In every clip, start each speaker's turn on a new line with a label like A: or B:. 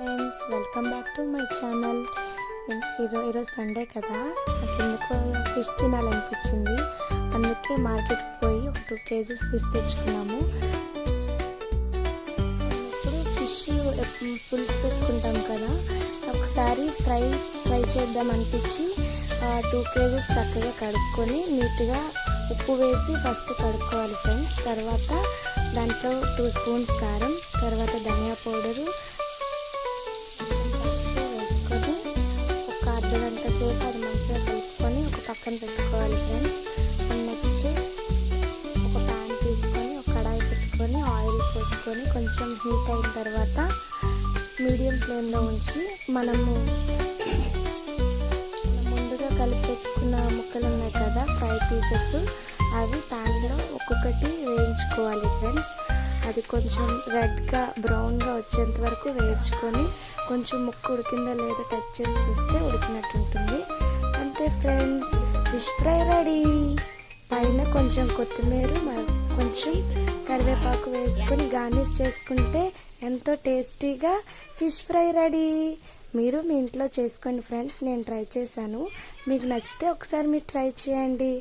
A: Friends, welcome back to my channel. ఈరోజు Sunday కదా, నాకు ఎందుకో ఫిష్ తినాలనిపించింది. అందుకే మార్కెట్కి పోయి ఒక 2 kgs ఫిష్ తెచ్చుకున్నాము. ఇప్పుడు ఫిష్ పులుసు పెట్టుకుంటాం కదా, ఒకసారి ఫ్రై చేద్దాం అనిపించి 2 kgs చక్కగా కడుక్కొని నీట్గా ఉప్పు వేసి ఫస్ట్ కడుక్కోవాలి ఫ్రెండ్స్. తర్వాత దాంట్లో 2 స్పూన్స్ కారం, తర్వాత ధనియా పౌడరు, వేసుకొని ఒక అర్ధగంట సేపు అది మంచిగా కలుపుకొని ఒక పక్కన పెట్టుకోవాలి ఫ్రెండ్స్. అండ్ నెక్స్ట్ ఒక ప్యాన్ తీసుకొని ఒక కడాయి పెట్టుకొని ఆయిల్ పోసుకొని కొంచెం హీట్ అయిన తర్వాత మీడియం ఫ్లేమ్లో ఉంచి మనము ముందుగా కలిపి పెట్టుకున్న ముక్కలు ఉన్నాయి కదా, ఫ్రై పీసెస్, అవి ప్యాన్లో ఒక్కొక్కటి వేయించుకోవాలి ఫ్రెండ్స్. అది కొంచెం రెడ్గా బ్రౌన్గా వచ్చేంత వరకు వేయించుకొని కొంచెం ముక్క ఉడికిందో లేదో టచ్ చేసి చూస్తే ఉడికినట్టు ఉంటుంది. అంతే ఫ్రెండ్స్, ఫిష్ ఫ్రై రెడీ. పైన కొంచెం కొత్తిమీర కొంచెం కరివేపాకు వేసుకొని గార్నిష్ చేసుకుంటే ఎంతో టేస్టీగా ఫిష్ ఫ్రై రెడీ. మీరు మీ ఇంట్లో చేసుకోండి ఫ్రెండ్స్. నేను ట్రై చేశాను, మీకు నచ్చితే ఒకసారి మీరు ట్రై చేయండి.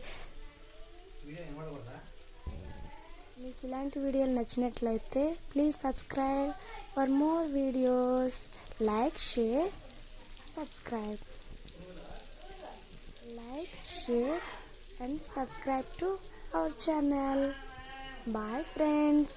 A: మీకు ఇలాంటి వీడియోలు నచ్చినట్లయితే please subscribe for more videos. Like, share, subscribe. Like, share and subscribe to our channel. Bye friends.